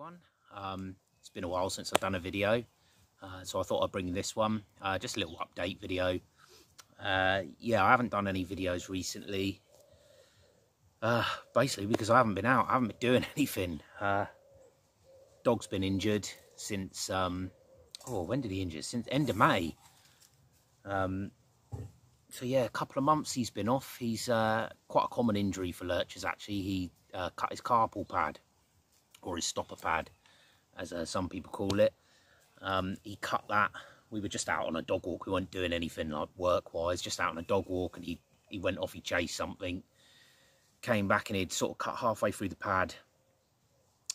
everyone. It's been a while since I've done a video, so I thought I'd bring this one, just a little update video. Yeah, I haven't done any videos recently, basically because I haven't been out, I haven't been doing anything. Dog's been injured since, when did he injure? Since end of May. So yeah, a couple of months he's been off. He's quite a common injury for lurchers actually. He cut his carpal pad, or his stopper pad, as some people call it. He cut that. We were just out on a dog walk. We weren't doing anything like work-wise, just out on a dog walk, and he went off, he chased something, came back and he'd sort of cut halfway through the pad.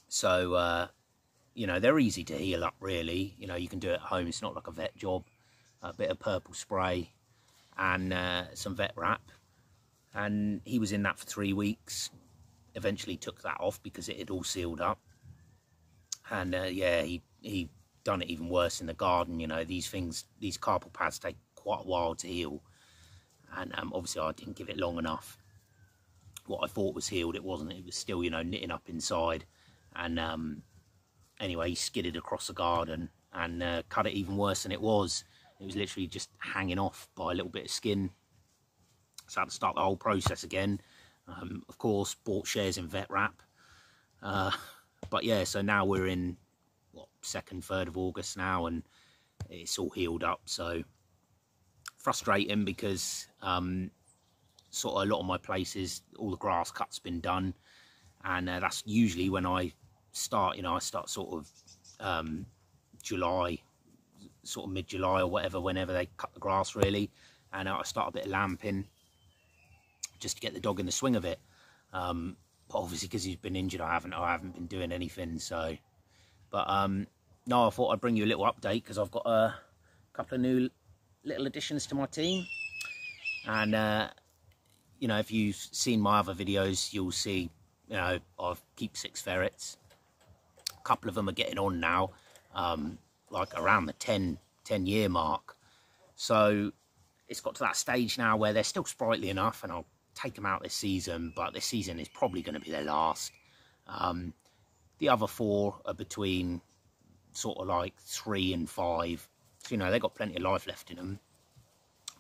So, you know, they're easy to heal up really. You know, you can do it at home. It's not like a vet job. A bit of purple spray and some vet wrap. And he was in that for 3 weeks. Eventually took that off because it had all sealed up. And yeah, he done it even worse in the garden. You know, these carpal pads take quite a while to heal. And obviously I didn't give it long enough. What I thought was healed, it wasn't. It was still, you know, knitting up inside. And anyway, he skidded across the garden and cut it even worse than it was. It was literally just hanging off by a little bit of skin. So I had to start the whole process again. Of course, bought shares in vet wrap. But yeah, so now we're in, what, 2nd, 3rd of August now, and it's all healed up. So frustrating because sort of a lot of my places, all the grass cut's been done. And that's usually when I start, you know, I start sort of July, sort of mid-July or whatever, whenever they cut the grass really. And I start a bit of lamping just to get the dog in the swing of it. But obviously because he's been injured, I haven't been doing anything. So, but no, I thought I'd bring you a little update because I've got a couple of new little additions to my team. And you know, if you've seen my other videos, you'll see, you know, I've keep 6 ferrets. A couple of them are getting on now, like around the 10 year mark. So it's got to that stage now where they're still sprightly enough, and I'll take them out this season, but this season is probably going to be their last. The other 4 are between sort of like 3 and 5. So, you know, they've got plenty of life left in them.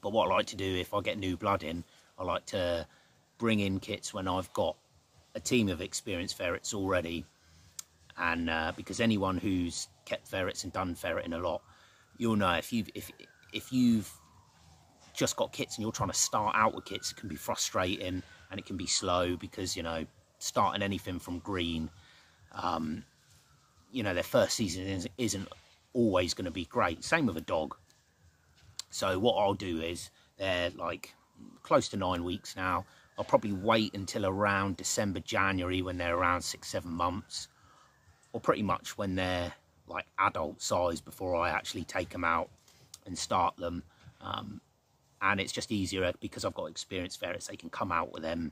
But what I like to do, if I get new blood in, I like to bring in kits when I've got a team of experienced ferrets already. And because anyone who's kept ferrets and done ferreting a lot, you'll know if you've just got kits and you're trying to start out with kits, it can be frustrating and it can be slow because, you know, starting anything from green, you know, their first season isn't always going to be great. Same with a dog. So what I'll do is, they're like close to 9 weeks now. I'll probably wait until around December, January, when they're around 6-7 months, or pretty much when they're like adult size, before I actually take them out and start them. And it's just easier because I've got experienced ferrets. They can come out with them.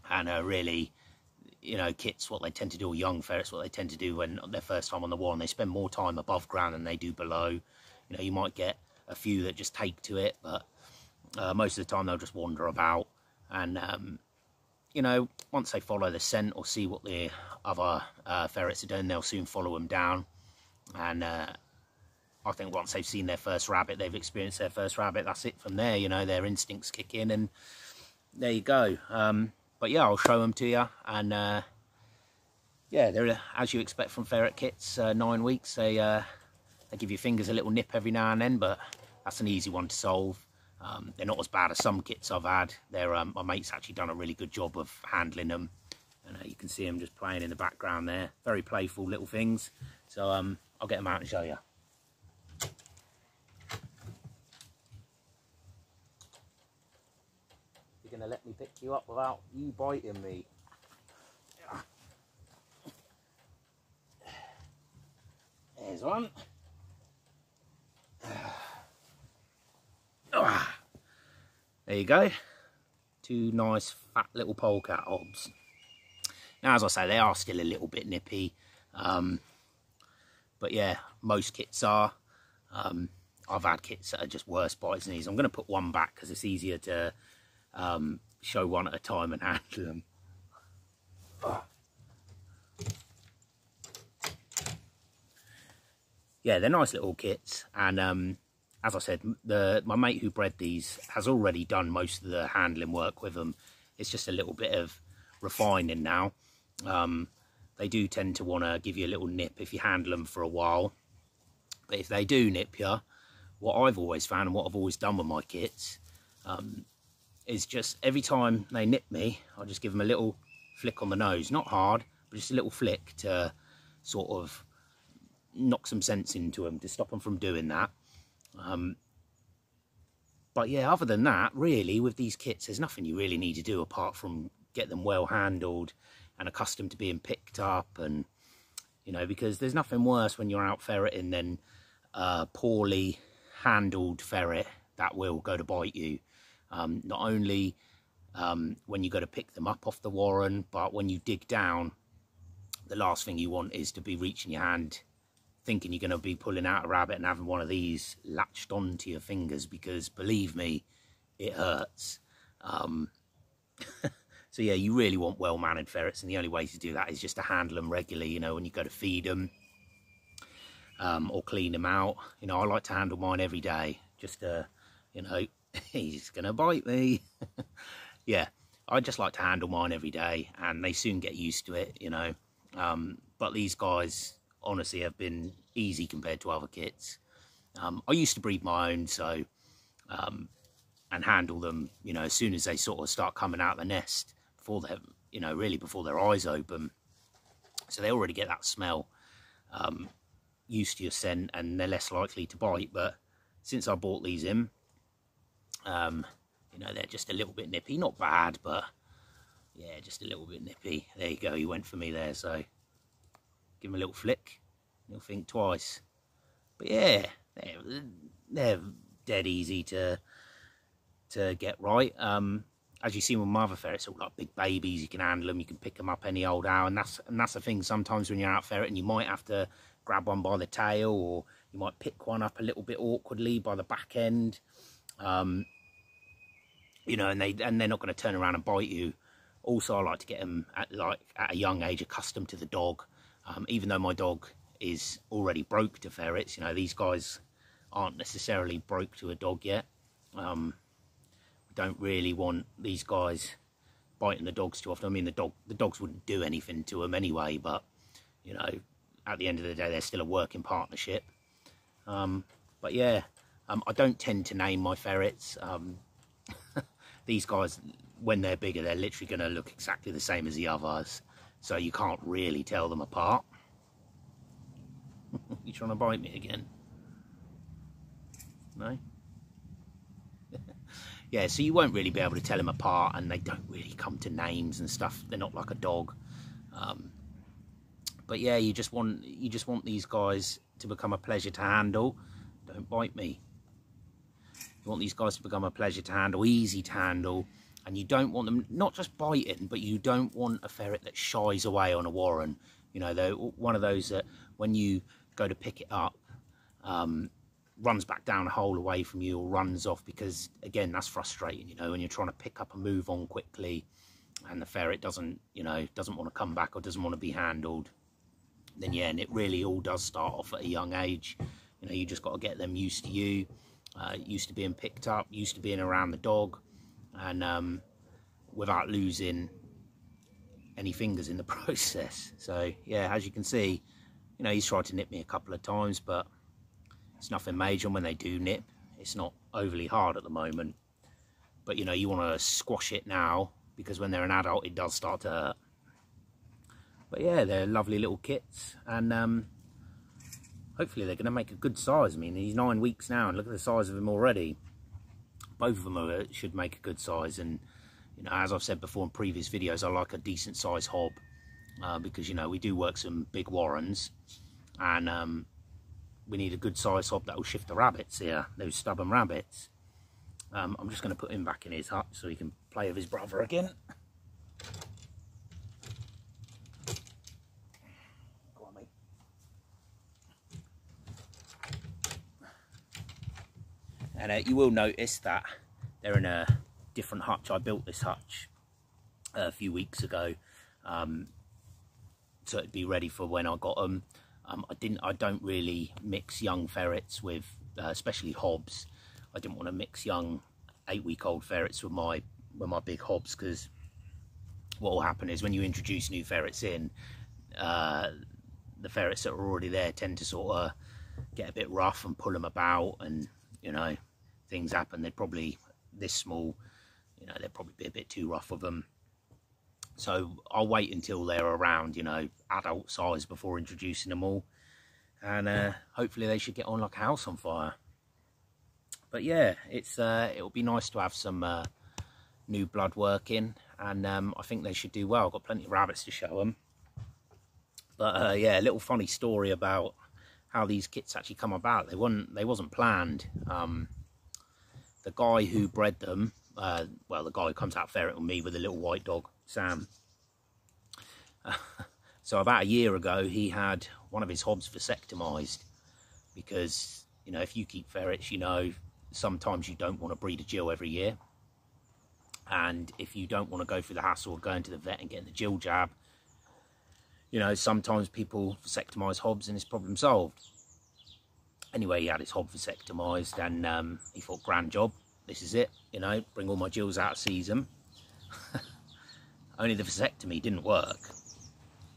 And really, you know, kits, what they tend to do, or young ferrets, what they tend to do when their first time on the wall, and they spend more time above ground than they do below. You know, you might get a few that just take to it, but most of the time they'll just wander about. And you know, once they follow the scent or see what the other ferrets are doing, they'll soon follow them down. And I think once they've seen their first rabbit, they've experienced their first rabbit, that's it from there. You know, their instincts kick in, and there you go. But yeah, I'll show them to you. And yeah, they're, as you expect from ferret kits, 9 weeks. They give your fingers a little nip every now and then, but that's an easy one to solve. They're not as bad as some kits I've had. They're, my mate's actually done a really good job of handling them. And you can see them just playing in the background there. Very playful little things. So I'll get them out and show you. You're going to let me pick you up without you biting me. There's one. There you go. 2 nice fat little polecat obs. Now, as I say, they are still a little bit nippy, but yeah, most kits are. I've had kits that are just worse bites than these. I'm going to put one back because it's easier to show one at a time and handle them. yeah, they're nice little kits. And as I said, my mate who bred these has already done most of the handling work with them. It's just a little bit of refining now. They do tend to want to give you a little nip if you handle them for a while. But if they do nip you, what I've always found and what I've always done with my kits is just every time they nip me, I'll just give them a little flick on the nose. Not hard, but just a little flick to sort of knock some sense into them, to stop them from doing that. But yeah, other than that, really, with these kits, there's nothing you really need to do apart from get them well handled and accustomed to being picked up. And, you know, because there's nothing worse when you're out ferreting than a poorly handled ferret that will go to bite you. Not only when you go to pick them up off the warren, but when you dig down, the last thing you want is to be reaching your hand thinking you're going to be pulling out a rabbit and having one of these latched onto your fingers, because believe me, it hurts. So yeah, you really want well-mannered ferrets, and the only way to do that is just to handle them regularly, you know, when you go to feed them or clean them out. You know, I like to handle mine every day, just to, you know, he's going to bite me. Yeah, I just like to handle mine every day, and they soon get used to it, you know. But these guys honestly have been easy compared to other kits. I used to breed my own, so and handle them, you know, as soon as they sort of start coming out of the nest, before they, you know, really before their eyes open, so they already get that smell, used to your scent, and they're less likely to bite. But since I bought these in, you know, they're just a little bit nippy. Not bad, but yeah, just a little bit nippy. There you go, he went for me there, so give him a little flick, he'll think twice. But yeah, they're dead easy to get right. As you see with my other ferrets, all like big babies, you can handle them, you can pick them up any old hour, and that's the thing. Sometimes when you're out ferreting, you might have to grab one by the tail, or you might pick one up a little bit awkwardly by the back end, you know, and they're not going to turn around and bite you. Also, I like to get them at a young age accustomed to the dog. Even though my dog is already broke to ferrets, you know, these guys aren't necessarily broke to a dog yet. We don't really want these guys biting the dogs too often. I mean, the dogs wouldn't do anything to them anyway, but, you know, at the end of the day, they're still a working partnership. But yeah, I don't tend to name my ferrets. These guys, when they're bigger, they're literally going to look exactly the same as the others, so you can't really tell them apart. You trying to bite me again? No? Yeah, so you won't really be able to tell them apart, and they don't really come to names and stuff. They're not like a dog. But yeah, you just want these guys to become a pleasure to handle. Don't bite me. You want these guys to become a pleasure to handle, easy to handle, and you don't want them not just biting, but you don't want a ferret that shies away on a warren. You know, they're one of those that when you go to pick it up, runs back down a hole away from you or runs off, because again, that's frustrating, you know, when you're trying to pick up and move on quickly and the ferret doesn't want to come back or doesn't want to be handled. Then yeah, and it really all does start off at a young age. You know, you just got to get them used to you, used to being picked up, used to being around the dog, and without losing any fingers in the process. So yeah, as you can see, you know, he's tried to nip me a couple of times, but it's nothing major. And when they do nip, it's not overly hard at the moment. But you know, you want to squash it now, because when they're an adult, it does start to hurt. But yeah, they're lovely little kits, and hopefully they're going to make a good size. I mean, he's 9 weeks now, and look at the size of him already. Both of them should make a good size, and you know, as I've said before in previous videos, I like a decent size hob, because you know, we do work some big warrens, and we need a good size hob that will shift the rabbits here, those stubborn rabbits. I'm just going to put him back in his hut so he can play with his brother again. Go on, mate. And you will notice that they're in a different hutch. I built this hutch a few weeks ago, so it'd be ready for when I got them. I don't really mix young ferrets with, especially hobs. I didn't want to mix young 8-week-old ferrets with my big hobs, because what will happen is when you introduce new ferrets in, the ferrets that are already there tend to sort of get a bit rough and pull them about, and you know, things happen. They're probably this small, you know, they'd probably be a bit too rough with them. So I'll wait until they're around, you know, adult size before introducing them all, and hopefully they should get on like a house on fire. But yeah, it'll be nice to have some new blood working, and I think they should do well. I've got plenty of rabbits to show them. But yeah, a little funny story about how these kits actually come about. They wasn't planned. The guy who bred them, well, the guy who comes out ferret with me with a little white dog, Sam. So about a year ago, he had one of his hobs vasectomized, because, you know, if you keep ferrets, you know, sometimes you don't want to breed a gill every year. And if you don't want to go through the hassle of going to the vet and getting the gill jab, you know, sometimes people vasectomise hobs and it's problem solved. Anyway, he had his hob vasectomised, and he thought, grand job, this is it, you know, bring all my gills out of season. Only the vasectomy didn't work.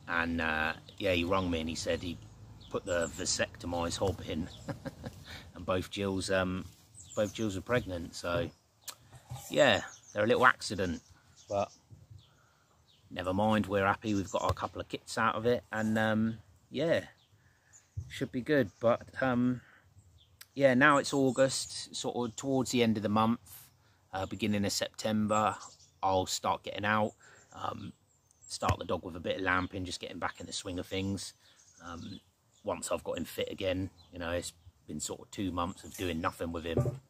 And yeah, he rung me and he said he put the vasectomised hob in and both gills were pregnant. So yeah, they're a little accident, but never mind, we're happy. We've got a couple of kits out of it, and yeah, should be good. But yeah, now it's August, sort of towards the end of the month, beginning of September, I'll start getting out, start the dog with a bit of lamping, just getting back in the swing of things. Once I've got him fit again, you know, it's been sort of 2 months of doing nothing with him.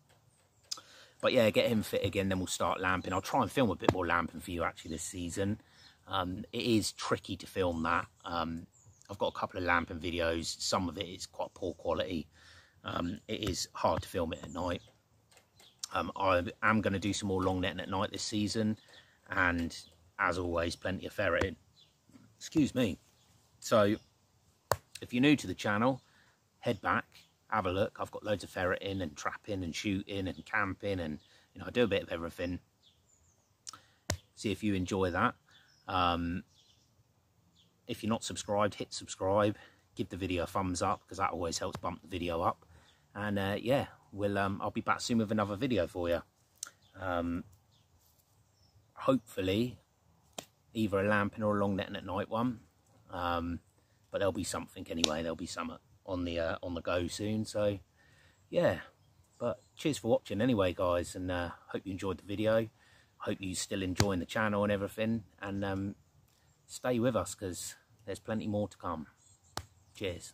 But yeah, get him fit again, then we'll start lamping. I'll try and film a bit more lamping for you actually this season. It is tricky to film that. I've got a couple of lamping videos. Some of it is quite poor quality. It is hard to film it at night. I am going to do some more long netting at night this season, and as always, plenty of ferreting. Excuse me. So if you're new to the channel, head back, have a look. I've got loads of ferreting and trapping and shooting and camping, and you know, I do a bit of everything. See if you enjoy that. If you're not subscribed, hit subscribe, give the video a thumbs up, because that always helps bump the video up. And yeah, I'll be back soon with another video for you. Hopefully either a lamping or a long netting at night one, but there'll be something anyway. There'll be some on the go soon. So yeah, but cheers for watching anyway, guys, and hope you enjoyed the video. Hope you're still enjoying the channel and everything, and stay with us, because there's plenty more to come. Cheers.